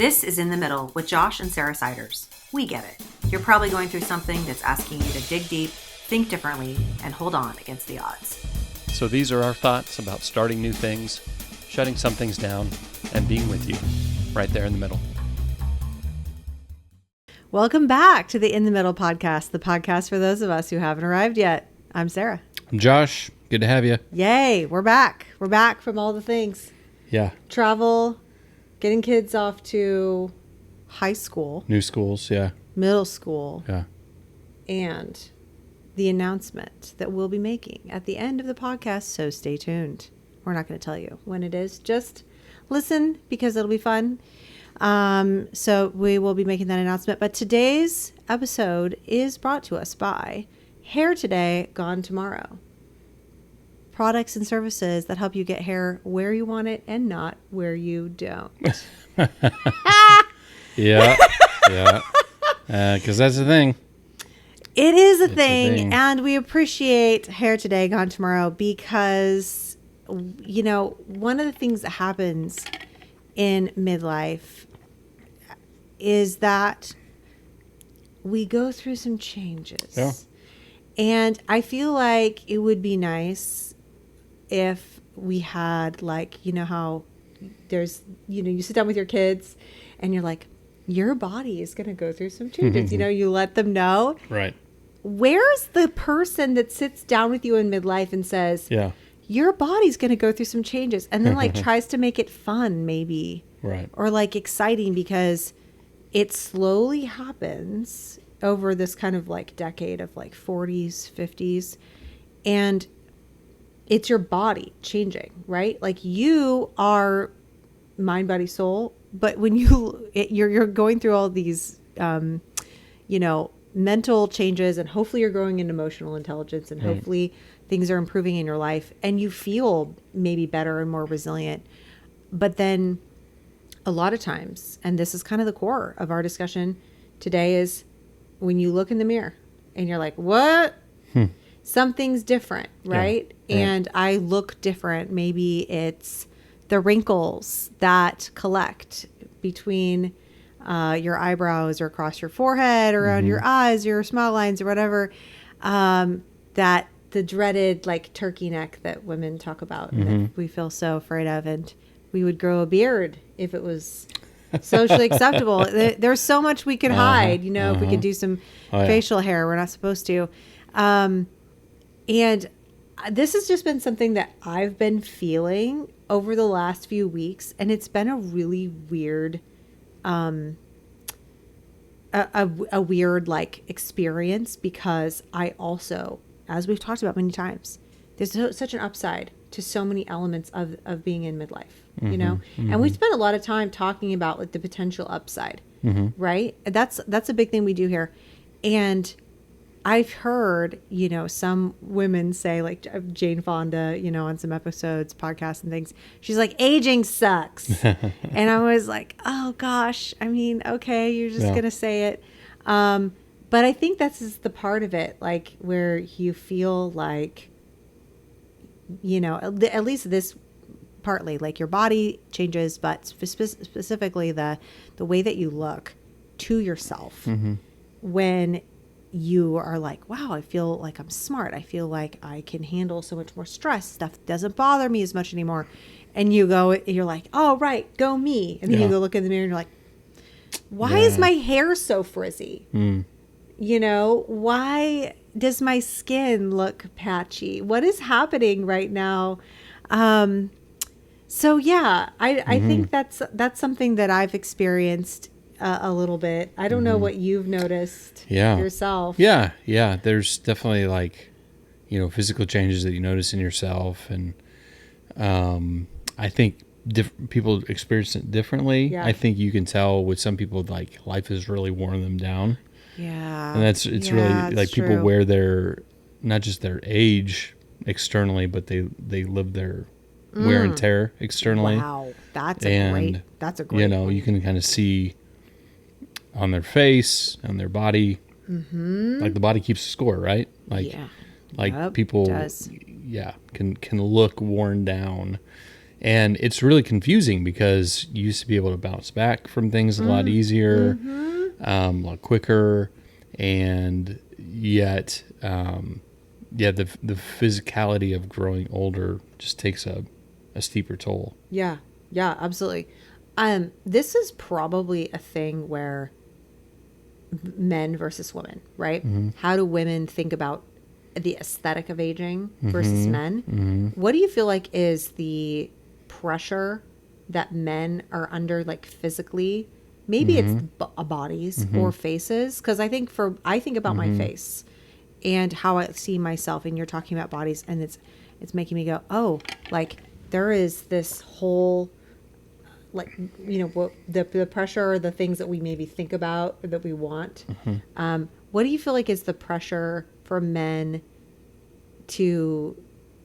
This is In the Middle with Josh and Sarah Siders. We get it. You're probably going through something that's asking you to dig deep, think differently, and hold on against the odds. So these are our thoughts about starting new things, shutting some things down, and being with you, right there in the middle. Welcome back to the In the Middle podcast, the podcast for those of us who haven't arrived yet. I'm Sarah. I'm Josh. Good to have you. Yay, we're back. We're back from all the things. Yeah. Travel, getting kids off to high school. New schools, yeah. Middle school. Yeah. And the announcement that we'll be making at the end of the podcast, so stay tuned. We're not going to tell you when it is. Just listen because it'll be fun. So we will be making that announcement. But today's episode is brought to us by Hair Today, Gone Tomorrow. Products and services that help you get hair where you want it and not where you don't. Yeah. Yeah. Because that's the thing. It is a thing. And we appreciate Hair Today, Gone Tomorrow because, you know, one of the things that happens in midlife is that we go through some changes. Yeah. And I feel like it would be nice if we had, like, you know how there's, you know, you sit down with your kids and you're like, your body is going to go through some changes. You know, you let them know. Right. Where's the person that sits down with you in midlife and says, Yeah. your body's going to go through some changes, and then like tries to make it fun maybe. Right. Or like exciting because it slowly happens over this kind of like decade of like 40s, 50s. And it's your body changing, right? Like you are mind, body, soul. But when you're going through all these, you know, mental changes, and hopefully you're growing in emotional intelligence, and hopefully things are improving in your life and you feel maybe better and more resilient. But then a lot of times, and this is kind of the core of our discussion today, is when you look in the mirror and you're like, what? Something's different, right? Yeah. And I look different. Maybe it's the wrinkles that collect between your eyebrows or across your forehead or around your eyes, your smile lines or whatever, that the dreaded like turkey neck that women talk about and that we feel so afraid of. And we would grow a beard if it was socially acceptable. There's so much we could hide, you know, if we could do some facial hair. We're not supposed to. And this has just been something that I've been feeling over the last few weeks. And it's been a really weird, a weird like experience, because I also, as we've talked about many times, there's such an upside to so many elements of being in midlife, you know? And we spent a lot of time talking about like the potential upside, right? That's a big thing we do here. And I've heard, you know, some women say, like Jane Fonda, you know, on some episodes, podcasts and things, she's like, aging sucks. And I was like, oh gosh, I mean, okay, you're just going to say it. But I think that's just the part of it, like where you feel like, you know, at least this partly, like your body changes, but specifically the way that you look to yourself when you are like, wow, I feel like I'm smart. I feel like I can handle so much more stress. Stuff doesn't bother me as much anymore. And you're like, oh, right, go me. And then you go look in the mirror and you're like, why is my hair so frizzy? You know, why does my skin look patchy? What is happening right now? So yeah, I think that's something that I've experienced a little bit. I don't know what you've noticed yourself. Yeah. There's definitely like, you know, physical changes that you notice in yourself. And I think people experience it differently. Yeah. I think you can tell with some people, like life has really worn them down. Yeah. And it's really like people wear their, not just their age externally, but they live their wear and tear externally. Wow. That's a great you know, point. You can kind of see on their face, on their body, like the body keeps score, right? Like, people, can look worn down And it's really confusing because you used to be able to bounce back from things a lot easier, a lot quicker, and yet, the physicality of growing older just takes a steeper toll. Yeah, absolutely. This is probably a thing where men versus women, right? How do women think about the aesthetic of aging versus men? What do you feel like is the pressure that men are under, like physically? Maybe it's bodies or faces, because I think about my face and how I see myself, and you're talking about bodies, and it's making me go, oh, like there is this whole, like, the pressure, or the things that we maybe think about or that we want. What do you feel like is the pressure for men to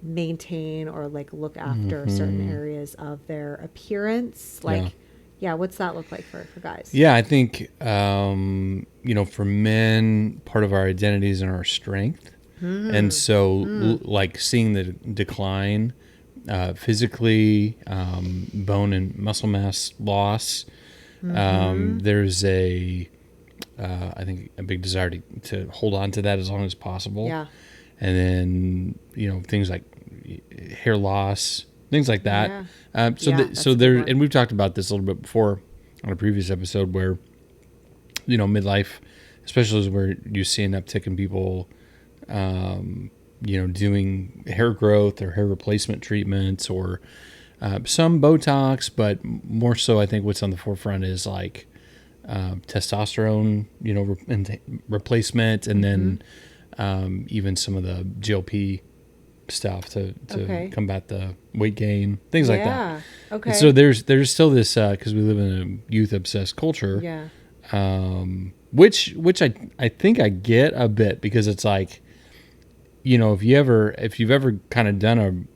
maintain or like look after certain areas of their appearance? Like, what's that look like for guys? Yeah, I think, for men, part of our identity is in our strength. And so like seeing the decline physically, bone and muscle mass loss, there's I think a big desire to hold on to that as long as possible. Yeah. And then, things like hair loss, things like that. So there, and we've talked about this a little bit before on a previous episode where, midlife, especially where you see an uptick in people, doing hair growth or hair replacement treatments, or some Botox, but more so I think what's on the forefront is like testosterone, replacement, and then even some of the GLP stuff to combat the weight gain, things like that. Okay. And so there's still this, because we live in a youth obsessed culture. Yeah. Which I think I get a bit, because it's like, if you've ever kind of done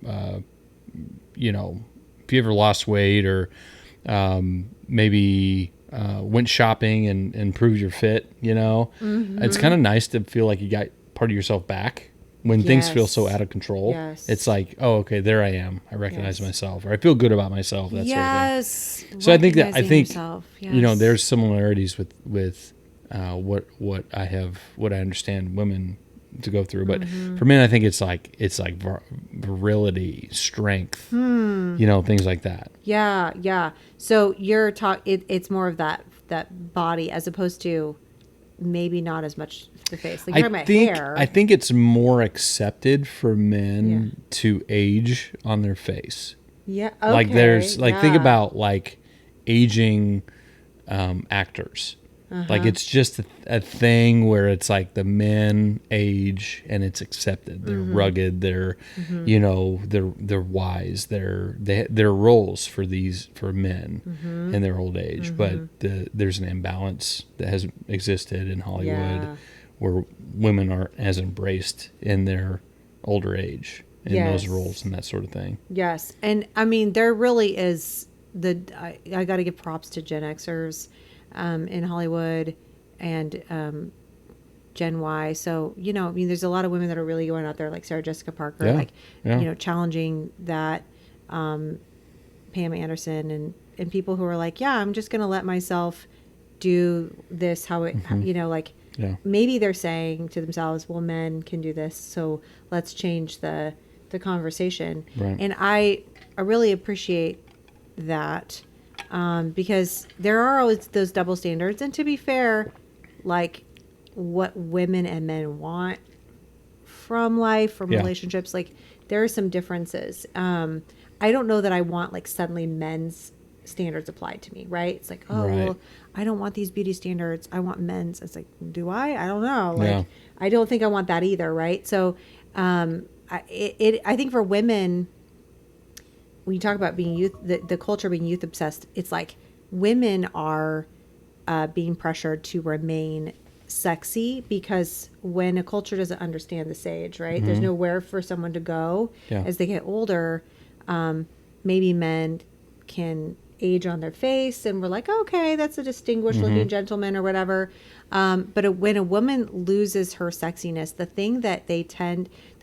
if you ever lost weight, or maybe went shopping and improved your fit, it's kind of nice to feel like you got part of yourself back when things feel so out of control. It's like, oh, okay, there I am. I recognize myself, or I feel good about myself. That sort of thing. So I think yourself. There's similarities with what I understand women to go through, but for men, I think it's like virility, strength, things like that. Yeah. So you're it's more of that body, as opposed to maybe not as much the face. Like, you're talking about hair. I think it's more accepted for men to age on their face. Yeah. Okay. Like there's think about like aging actors. Like it's just a thing where it's like the men age and it's accepted. They're rugged. They're they're wise. They're roles for men in their old age. But there's an imbalance that has existed in Hollywood where women aren't as embraced in their older age in those roles and that sort of thing. Yes, and I mean there really is I got to give props to Gen Xers. In Hollywood and Gen Y. So, there's a lot of women that are really going out there, like Sarah Jessica Parker, challenging that, Pam Anderson and people who are like, I'm just going to let myself do this, how it, maybe they're saying to themselves, well, men can do this, so let's change the conversation. Right. And I really appreciate that. Because there are always those double standards, and to be fair, like what women and men want from life, from relationships, like there are some differences. I don't know that I want like suddenly men's standards applied to me, right? It's like, well, I don't want these beauty standards. I want men's. It's like, do I? I don't know. Like, I don't think I want that either, right? So, I think for women, when you talk about being the culture being youth obsessed, it's like women are being pressured to remain sexy, because when a culture doesn't understand the sage, right? There's nowhere for someone to go as they get older. Maybe men can age on their face, and we're like, okay, that's a distinguished looking gentleman or whatever. But when a woman loses her sexiness, the thing that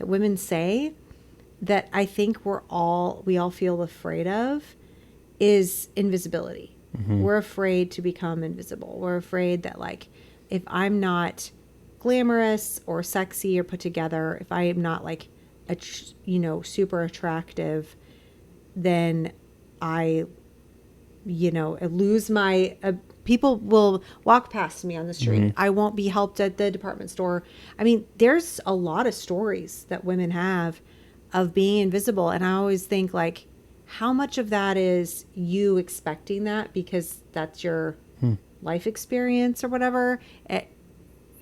women say that I think we all feel afraid of is invisibility. We're afraid to become invisible. We're afraid that, like, if I'm not glamorous or sexy or put together, if I am not like super attractive, then I lose my people will walk past me on the street. I won't be helped at the department store. I mean, there's a lot of stories that women have of being invisible, and I always think, like, how much of that is you expecting that because that's your life experience or whatever.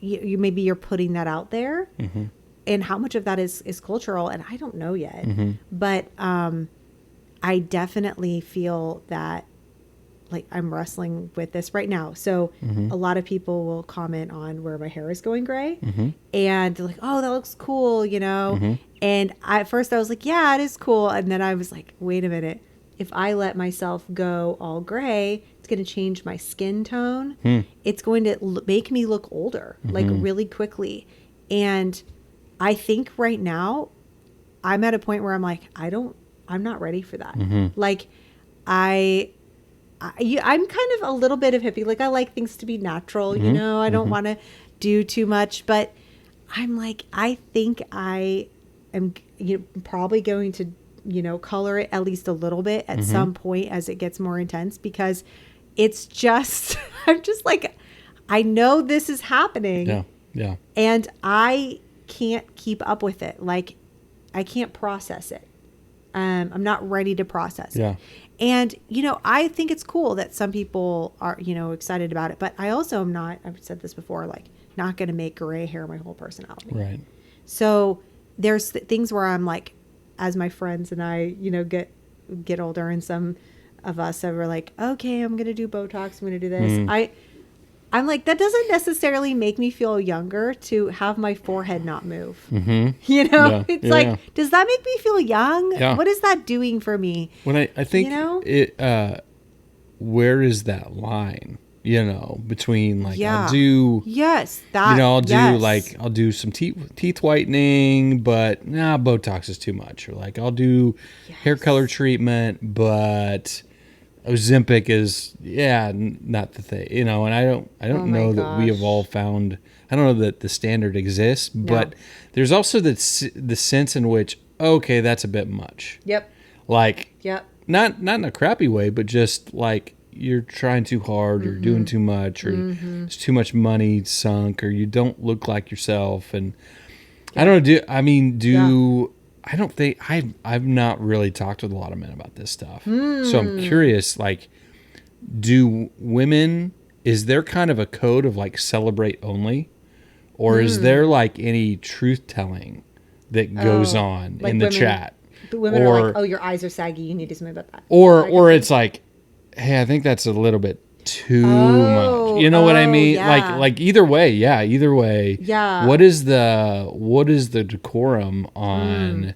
Maybe you're putting that out there, and how much of that is cultural, and I don't know yet. But I definitely feel that, like, I'm wrestling with this right now. So a lot of people will comment on where my hair is going gray, and they're like, "Oh, that looks cool," And at first I was like, "Yeah, it is cool," and then I was like, "Wait a minute. If I let myself go all gray, it's going to change my skin tone. It's going to make me look older, like, really quickly." And I think right now I'm at a point where I'm like, I'm not ready for that. Like, I'm kind of a little bit of hippie. Like, I like things to be natural, I don't want to do too much, but I'm like, I think I am probably going to, color it at least a little bit at some point as it gets more intense, because it's just, I'm just like, I know this is happening. Yeah. And I can't keep up with it. Like, I can't process it. I'm not ready to process it. And, I think it's cool that some people are, excited about it, but I also am not, I've said this before, like, not going to make gray hair my whole personality. Right. So there's things where I'm like, as my friends and I, get older, and some of us are like, okay, I'm going to do Botox. I'm going to do this. I'm like, that doesn't necessarily make me feel younger to have my forehead not move. It's like, does that make me feel young? Yeah. What is that doing for me? When I think where is that line? Between, like, I'll do I'll do some teeth whitening, but Botox is too much, or like I'll do hair color treatment, but Ozempic is not the thing, and I don't know that we have all found. I don't know that the standard exists, but there's also the sense in which, okay, that's a bit much. Like, not in a crappy way, but just like you're trying too hard, or doing too much, or there's too much money sunk, or you don't look like yourself, and I don't know. I don't think I've not really talked with a lot of men about this stuff. So I'm curious, like, do women, is there kind of a code of, like, celebrate only, or is there, like, any truth telling that goes on, like, in the chat? But women are like, "Oh, your eyes are saggy. You need to do something about that." Or it's like, "Hey, I think that's a little bit too much." You know what I mean? Yeah. Like either way. Yeah. What is the decorum on,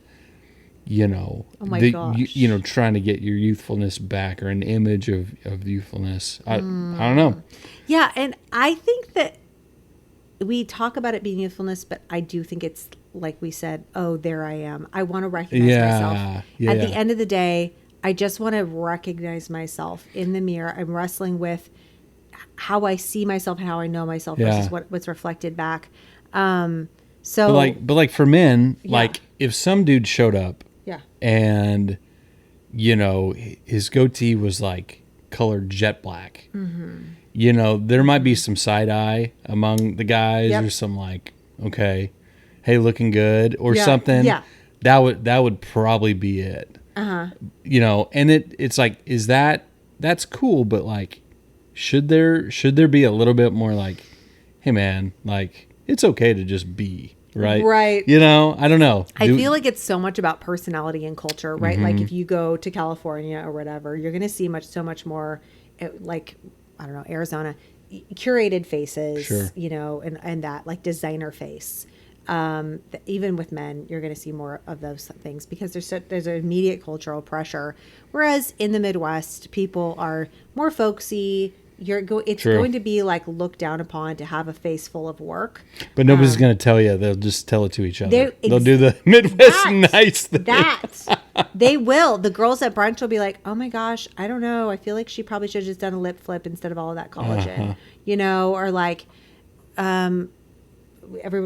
oh my gosh. Trying to get your youthfulness back, or an image of youthfulness? I don't know. Yeah. And I think that we talk about it being youthfulness, but I do think it's, like we said, oh, there I am. I want to recognize myself. At the end of the day, I just want to recognize myself in the mirror. I'm wrestling with how I see myself and how I know myself versus what's reflected back. But like for men, like, if some dude showed up, and his goatee was like colored jet black, there might be some side eye among the guys, or some like, okay, hey, looking good, or something. That would probably be it. And it's like, that's cool, but like, should there be a little bit more like, hey man, like, it's okay to just be, right? I don't know. I feel like it's so much about personality and culture, right? Like, if you go to California or whatever, you're going to see so much more, like, I don't know, Arizona, curated faces, and that, like, designer face. Even with men, you're going to see more of those things, because there's an immediate cultural pressure. Whereas in the Midwest, people are more folksy, It's True. going to be like looked down upon to have a face full of work. But nobody's going to tell you. They'll just tell it to each other. They- They'll do the Midwest nice thing. They will. The girls at brunch will be like, "Oh my gosh, I don't know. I feel like she probably should have just done a lip flip instead of all of that collagen." You know, or like, everyone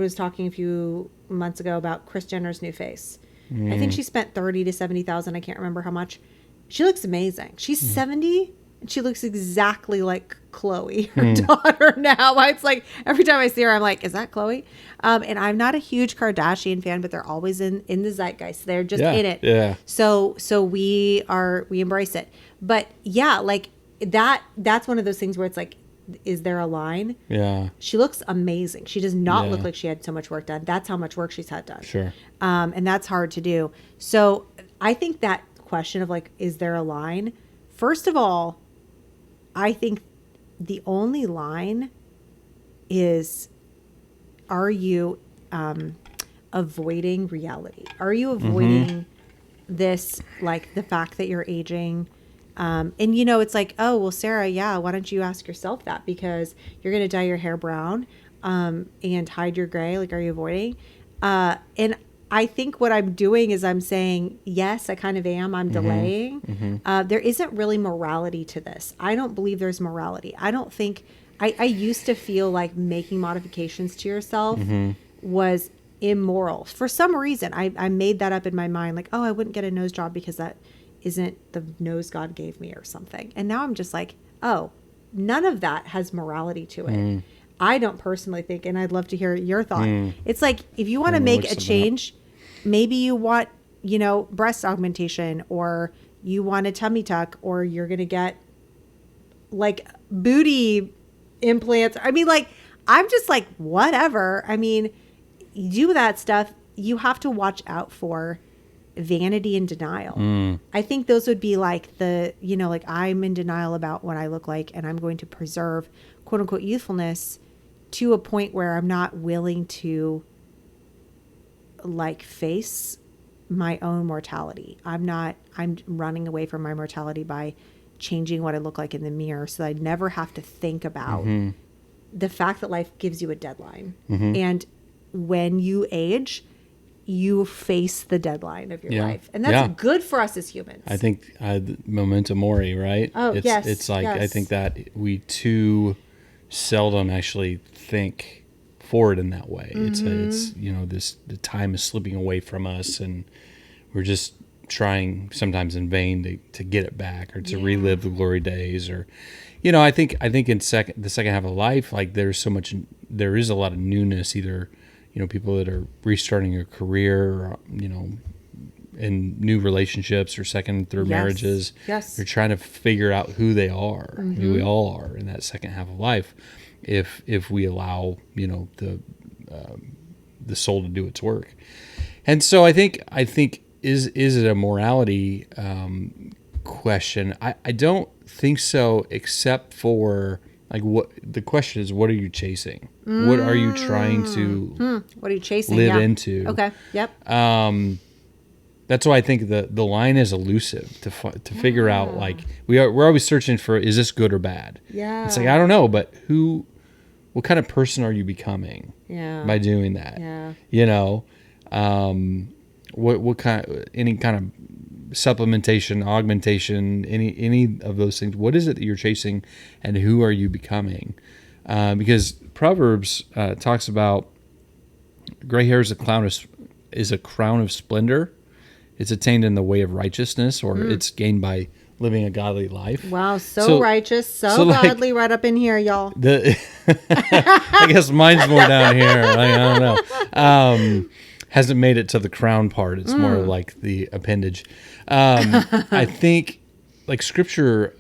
was talking a few months ago about Kris Jenner's new face. I think she spent $30,000 to $70,000. I can't remember how much. She looks amazing. She's 70. And she looks exactly like Chloe, her daughter now. It's like every time I see her, I'm like, is that Chloe? And I'm not a huge Kardashian fan, but they're always in the zeitgeist. They're just in it. Yeah. So we embrace it. But yeah, like that's one of those things where it's like, is there a line? Yeah. She looks amazing. She does not look like she had so much work done. That's how much work she's had done. Sure. And that's hard to do. So I think that question of like, is there a line? First of all, I think the only line is, are you avoiding reality? Are you avoiding this, like the fact that you're aging? And you know, it's like, oh, well, Sarah, yeah, why don't you ask yourself that? Because you're going to dye your hair brown and hide your gray. Like, are you avoiding? And I think what I'm doing is I'm saying, yes, I kind of am. I'm delaying. There isn't really morality to this. I don't believe there's morality. I don't think, I used to feel like making modifications to yourself was immoral. For some reason, I made that up in my mind. Like, oh, I wouldn't get a nose job because that isn't the nose God gave me or something. And now I'm just like, oh, none of that has morality to it. I don't personally think, and I'd love to hear your thought. It's like, if you want to make a change, maybe you want, you know, breast augmentation, or you want a tummy tuck, or you're going to get like booty implants. I mean, like, I'm just like, whatever. I mean, you do that stuff. You have to watch out for vanity and denial. I think those would be like the, you know, like I'm in denial about what I look like, and I'm going to preserve quote unquote youthfulness to a point where I'm not willing to like face my own mortality. I'm running away from my mortality by changing what I look like in the mirror, so that I never have to think about the fact that life gives you a deadline. And when you age, you face the deadline of your life. And that's good for us as humans. I think memento mori, right? Oh, yes. It's like, I think that we too seldom actually think forward in that way. It's you know, the time is slipping away from us, and we're just trying sometimes in vain to get it back, or to relive the glory days, or, you know, I think in the second half of life, like there is a lot of newness, either, you know, people that are restarting a career, or, you know, in new relationships or second and third marriages. They're trying to figure out who they are, who we all are in that second half of life, if we allow, you know, the soul to do its work. And so I think is it a morality question? I don't think so, except for, like, what the question is, what are you chasing? What are you trying to what are you chasing? live into? Okay. Yep. That's why I think the line is elusive to figure out, like, we're always searching for, is this good or bad? Yeah. It's like, I don't know, but what kind of person are you becoming by doing that? Yeah. You know, what kind, any kind of supplementation, augmentation, any of those things. What is it that you're chasing, and who are you becoming? Because Proverbs talks about gray hair is a crown of splendor. It's attained in the way of righteousness, or it's gained by living a godly life. Wow, so righteous, so godly, like, right up in here, y'all. I guess mine's more down here. Like, I don't know. Hasn't made it to the crown part. It's more like the appendage. I think, like, Scripture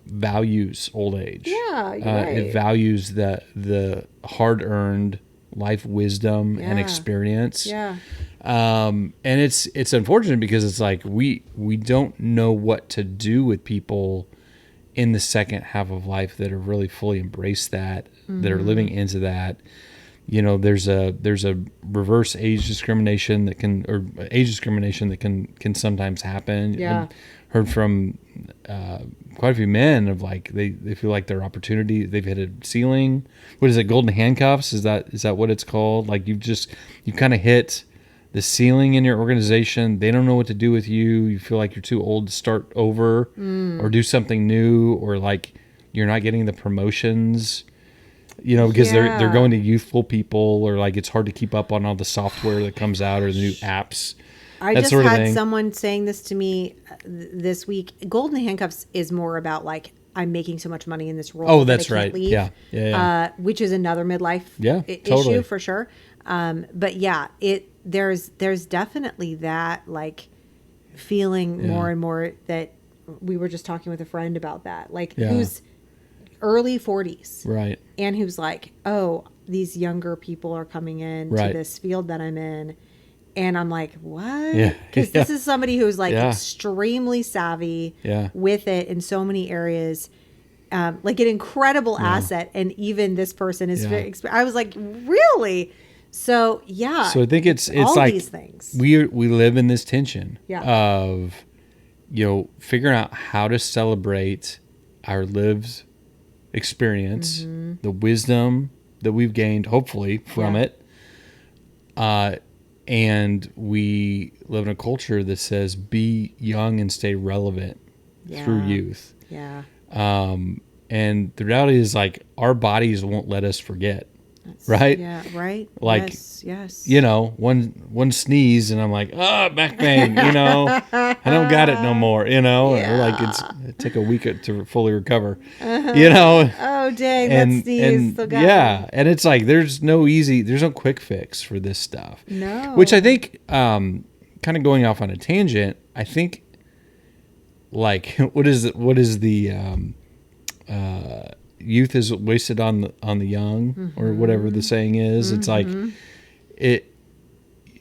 values old age. Yeah, you're right. It values the hard-earned life wisdom and experience. Yeah. And it's unfortunate, because it's like we don't know what to do with people in the second half of life that have really fully embraced that, that are living into that, there's a reverse age discrimination that can sometimes happen. Yeah. I've heard from quite a few men of like they feel like their opportunity, they've hit a ceiling. What is it? Golden handcuffs? Is that what it's called? Like you kind of hit the ceiling in your organization. They don't know what to do with you. You feel like you're too old to start over or do something new, or like you're not getting the promotions. Because they're going to youthful people, or like it's hard to keep up on all the software that comes out or the new apps. I that just sort of had thing. someone saying this to me this week. Golden handcuffs is more about like I'm making so much money in this role. Oh, that that's I can't right. leave, Yeah. which is another midlife totally. issue for sure. But yeah, there's definitely that like feeling more and more that we were just talking with a friend about that, like who's early 40s, right? And who's like, oh, these younger people are coming in to this field that I'm in. And I'm like, what? Because this is somebody who's like extremely savvy with it in so many areas, like an incredible asset. And even this person is very I was like, really? So, So I think it's all like these things. We live in this tension of, figuring out how to celebrate our lived experience, the wisdom that we've gained, hopefully, from it. And we live in a culture that says be young and stay relevant through youth. Yeah. And the reality is like our bodies won't let us forget. Right? Yeah, right. Like, yes. One sneeze and I'm like, back pain, I don't got it no more, or like it took a week to fully recover, Oh, dang, that sneeze still got me. And it's like, there's no quick fix for this stuff. No. Which I think, kind of going off on a tangent, I think like, what is the, youth is wasted on the young, or whatever the saying is. It's like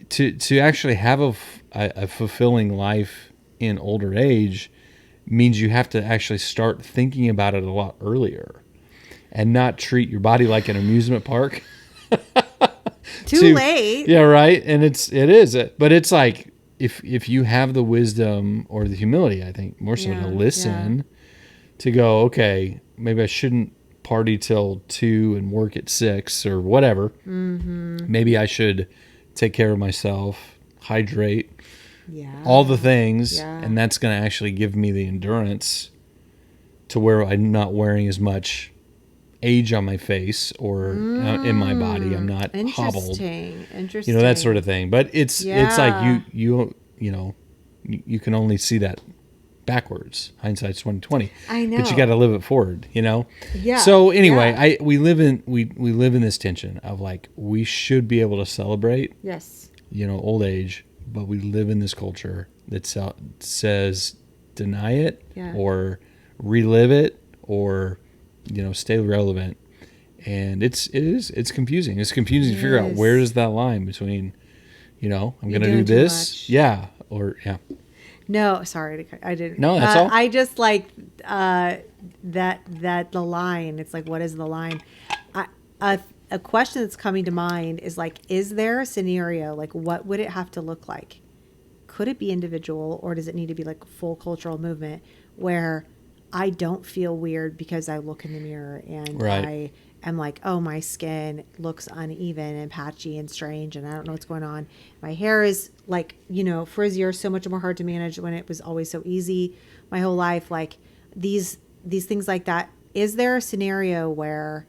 to actually have a fulfilling life in older age means you have to actually start thinking about it a lot earlier and not treat your body like an amusement park. Too late. Yeah, right. And it is, but it's like if you have the wisdom or the humility, I think more so to listen, to go, okay, maybe I shouldn't party till 2 and work at 6 or whatever. Maybe I should take care of myself, hydrate, all the things, and that's going to actually give me the endurance to where I'm not wearing as much age on my face or in my body. I'm not hobbled. Interesting. That sort of thing. But it's like you can only see that backwards. Hindsight's 20/20. I know. But you got to live it forward, Yeah. So anyway, we live in this tension of like we should be able to celebrate old age, but we live in this culture that says deny it or relive it or stay relevant. And it's confusing. It's confusing to figure out where is that line between I'm going to do this, or No, sorry, I didn't. No, that's all. I just like that the line. It's like, what is the line? A question that's coming to mind is like, is there a scenario, like what would it have to look like? Could it be individual, or does it need to be like full cultural movement where I don't feel weird because I look in the mirror and I am like, oh, my skin looks uneven and patchy and strange and I don't know what's going on. My hair is like, frizzier, so much more hard to manage when it was always so easy my whole life. Like these things like that. Is there a scenario where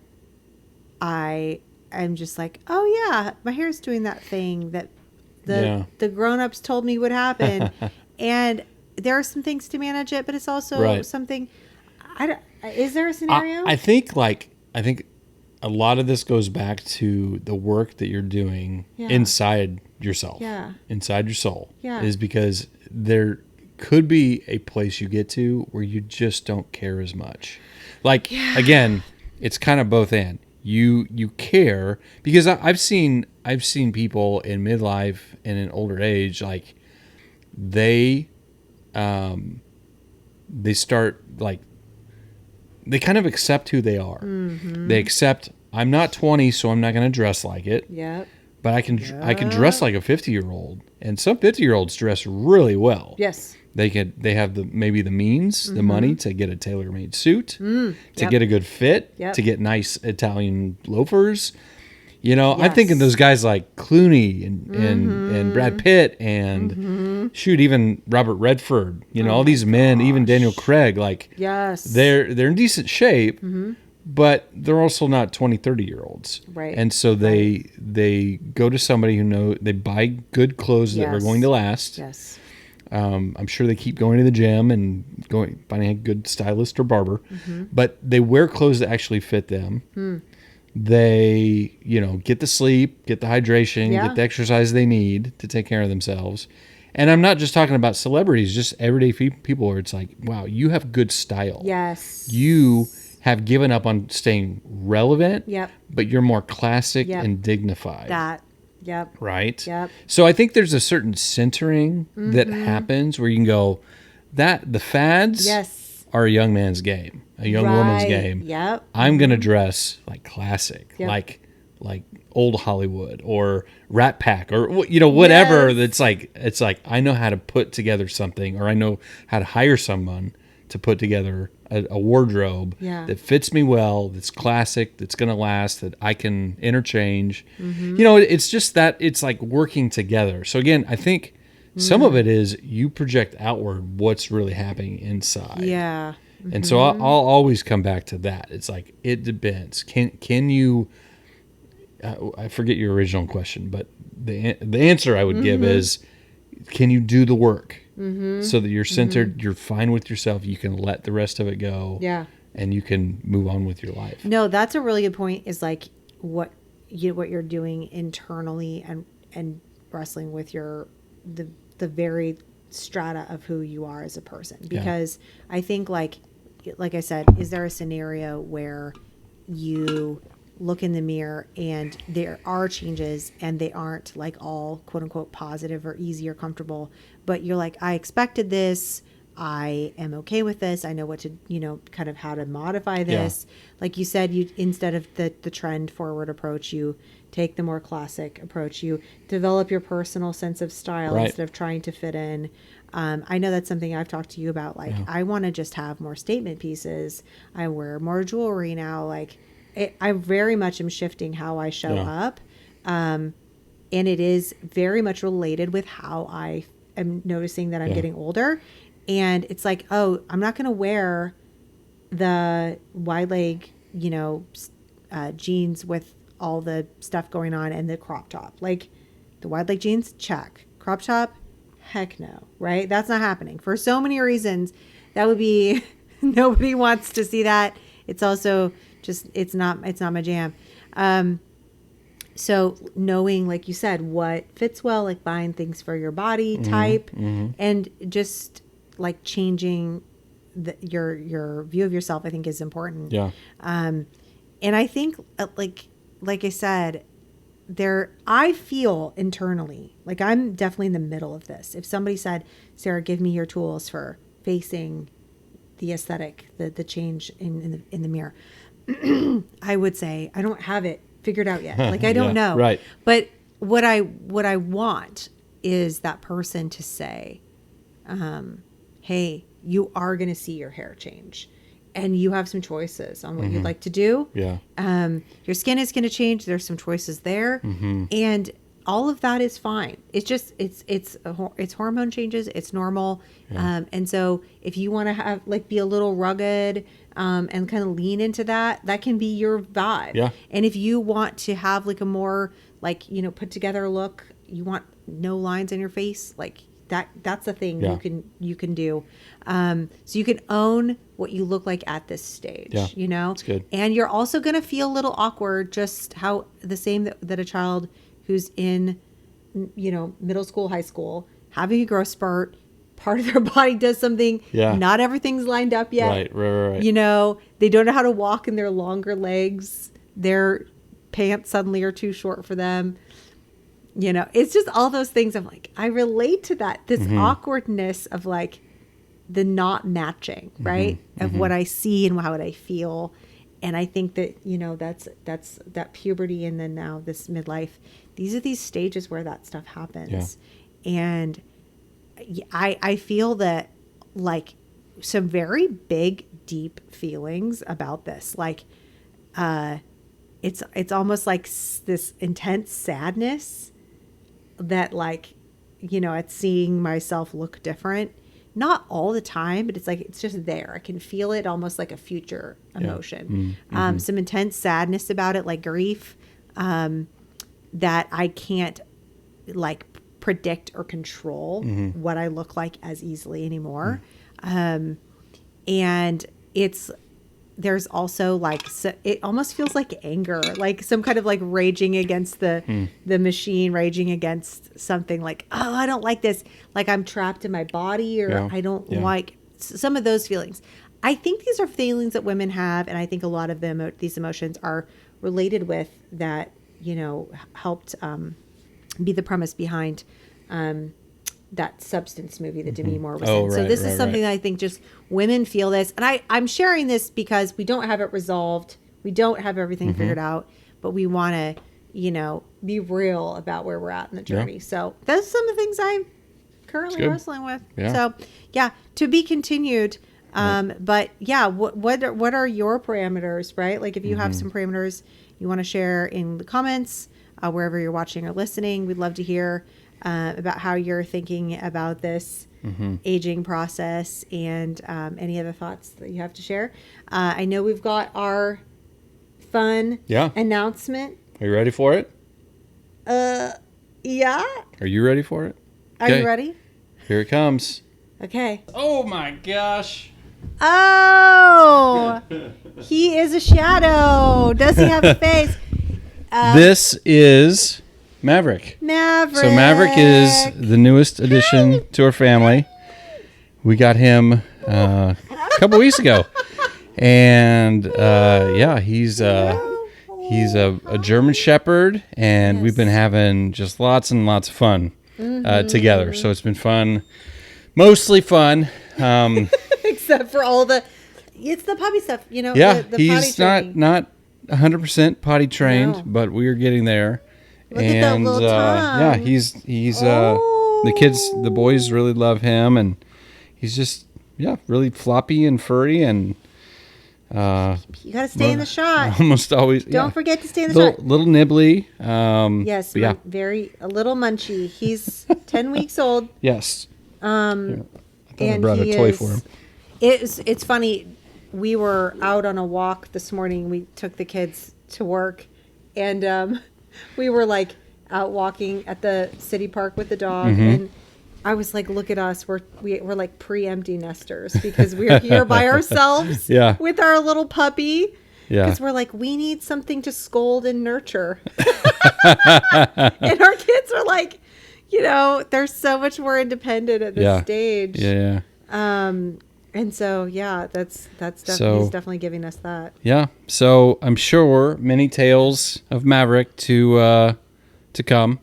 I am just like, oh yeah, my hair's doing that thing that the grown-ups told me would happen. And there are some things to manage it, but it's also something. Is there a scenario? I think a lot of this goes back to the work that you're doing inside yourself, inside your soul. Is because there could be a place you get to where you just don't care as much. Like again, it's kind of both and. You care because I've seen people in midlife and in older age, like they start like they kind of accept who they are. They accept I'm not 20, so I'm not going to dress like it. Yep. But I can dress like a 50-year-old, and some 50-year-olds dress really well. Yes. They have maybe the means, the money to get a tailor-made suit, to Yep. get a good fit, Yep. to get nice Italian loafers. You know, I'm Yes. thinking those guys like Clooney and Brad Pitt and shoot, even Robert Redford. You know, all these men, even Daniel Craig, like Yes. they're in decent shape, but they're also not 20, 30-year-olds. Right. And so they go to somebody they buy good clothes that are Yes. going to last. Yes. I'm sure they keep going to the gym and finding a good stylist or barber, but they wear clothes that actually fit them. They, get the sleep, get the hydration, Yeah. get the exercise they need to take care of themselves. And I'm not just talking about celebrities, just everyday people where it's like, wow, you have good style. Yes. You have given up on staying relevant, Yep. but you're more classic Yep. and dignified. That. Yep. Right? Yep. So I think there's a certain centering that happens where you can go, that the fads Yes. are a young man's game, a young woman's Right. game. Yep. I'm going to dress like classic, Yep. like old Hollywood or Rat Pack or whatever. Yes. It's like I know how to put together something, or I know how to hire someone to put together a wardrobe Yeah. that fits me well, that's classic, that's going to last, that I can interchange. It's just that it's like working together. So again, I think some of it is you project outward what's really happening inside. Yeah. And so I'll always come back to that. It's like, it depends. Can you, I forget your original question, but the answer I would give is, can you do the work so that you're centered, you're fine with yourself, you can let the rest of it go, Yeah. and you can move on with your life. No, that's a really good point, is like what you're doing internally and wrestling with the very strata of who you are as a person. Because I think like I said, is there a scenario where you look in the mirror and there are changes and they aren't like all quote unquote positive or easy or comfortable, but you're like, I expected this, I am okay with this, I know what to, kind of how to modify this. Like you said, you, instead of the trend forward approach, you take the more classic approach, you develop your personal sense of style instead of trying to fit in. I know that's something I've talked to you about. Like, I want to just have more statement pieces. I wear more jewelry now. Like, I very much am shifting how I show up. And it is very much related with how I am noticing that I'm getting older. And it's like, oh, I'm not going to wear the wide leg, jeans with all the stuff going on and the crop top. Like, the wide leg jeans, check. Crop top, heck no, right? That's not happening for so many reasons. That would be, nobody wants to see that. It's also just, it's not my jam. So knowing, like you said, what fits well, like buying things for your body type, and just like changing your view of yourself, I think is important. Yeah. And I think like I said, I feel internally, like I'm definitely in the middle of this. If somebody said, Sarah, give me your tools for facing the aesthetic, the change in the mirror, I would say, I don't have it figured out yet. Like, I don't know. Right. But what I want is that person to say, hey, you are going to see your hair change. And you have some choices on what you'd like to do. Yeah. Your skin is going to change. There's some choices there. And all of that is fine. It's just, it's hormone changes. It's normal. And so if you want to be a little rugged, and kind of lean into that can be your vibe. Yeah. And if you want to have like a more put together look, you want no lines on your face, like that's a thing you can do. So you can own what you look like at this stage, That's good. And you're also going to feel a little awkward, just how the same that a child who's in, middle school, high school, having a growth spurt, part of their body does something. Not everything's lined up yet. Right. They don't know how to walk in their longer legs. Their pants suddenly are too short for them. It's just all those things. I'm like, I relate to that. This awkwardness of like the not matching, right? Of what I see and how I feel. And I think that, that's that puberty, and then now this midlife, these are these stages where that stuff happens. And I feel that, like, some very big, deep feelings about this. Like, it's almost like this intense sadness that, like, at seeing myself look different. Not all the time, but it's just there. I can feel it almost like a future emotion. Some intense sadness about it, like grief, that I can't, like, predict or control what I look like as easily anymore. And there's also, like, it almost feels like anger, like some kind of, like, raging against the machine, raging against something, like, oh, I don't like this. Like, I'm trapped in my body, or I don't like some of those feelings. I think these are feelings that women have. And I think a lot of them, these emotions are related with that, helped be the premise behind that Substance movie that Demi Moore was in. So this is something that I think just women feel this. And I'm sharing this because we don't have it resolved. We don't have everything figured out, but we want to, be real about where we're at in the journey. Yeah. So those are some of the things I'm currently wrestling with. Yeah. So to be continued. But what are your parameters, right? Like, if you have some parameters you want to share in the comments, wherever you're watching or listening, we'd love to hear about how you're thinking about this aging process, and any other thoughts that you have to share. I know we've got our fun announcement. Are you ready for it? Yeah. Are you ready for it? Are you ready? Here it comes. Okay. Oh my gosh. Oh, he is a shadow. Does he have a face? This is Maverick. So Maverick is the newest addition to our family. We got him a couple weeks ago, and he's a German Shepherd, and we've been having just lots and lots of fun together. So it's been fun, mostly fun, except for all it's the puppy stuff, the he's not 100% potty trained, but we are getting there. Look at that little tongue. He's the kids, the boys really love him, and he's just really floppy and furry, and you got to stay in the shot. Almost always. Don't forget to stay in the shot. Little nibbly. Yes, a little munchy. He's 10 weeks old. Yes. I thought I brought a toy for him. It's funny. We were out on a walk this morning. We took the kids to work, and we were, like, out walking at the city park with the dog, and I was like, look at us. We're like pre-empty nesters, because we're here by ourselves with our little puppy. Because we're like, we need something to scold and nurture. And our kids are like, they're so much more independent at this stage. Yeah. And so, that's he's definitely giving us that. Yeah. So I'm sure many tales of Maverick to come.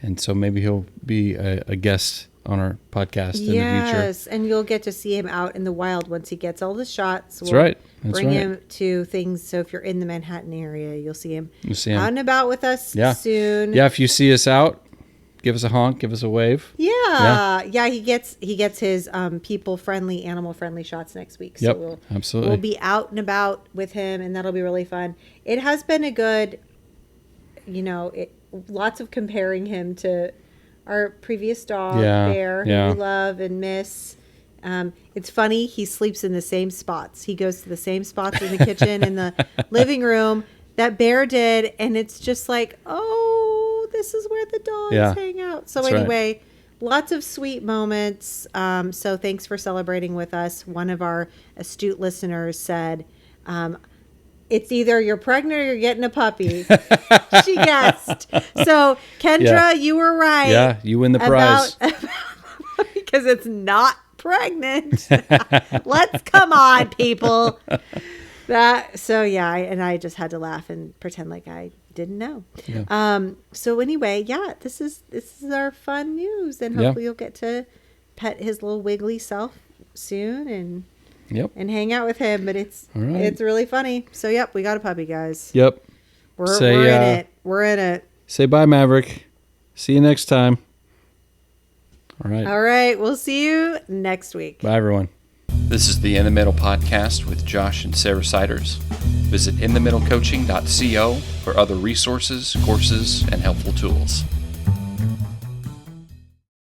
And so maybe he'll be a guest on our podcast in the future. Yes, and you'll get to see him out in the wild once he gets all the shots. That's right. Bring him to things. So if you're in the Manhattan area, you'll see him out and about with us soon. Yeah, if you see us out, give us a honk, give us a wave. Yeah. He gets his people-friendly, animal-friendly shots next week. So absolutely. We'll be out and about with him, and that'll be really fun. It has been a good, lots of comparing him to our previous dog, Bear, who we love and miss. It's funny, he sleeps in the same spots. He goes to the same spots in the kitchen and the living room that Bear did, and it's just like, oh, this is where the dogs hang out. So anyway, lots of sweet moments. So thanks for celebrating with us. One of our astute listeners said, it's either you're pregnant or you're getting a puppy. She guessed. So, Kendra, you were right. Yeah, you win the prize. Because it's not pregnant. Let's come on, people. And I just had to laugh and pretend like I didn't know. Yeah. So anyway, this is our fun news, and hopefully you'll get to pet his little wiggly self soon, and Yep. And hang out with him, but it's really funny. So, yep, we got a puppy, guys. Yep. We're in it. We're in it. Say bye, Maverick. See you next time. All right. We'll see you next week. Bye, everyone. This is the In the Middle podcast with Josh and Sarah Siders. Visit inthemiddlecoaching.co for other resources, courses, and helpful tools.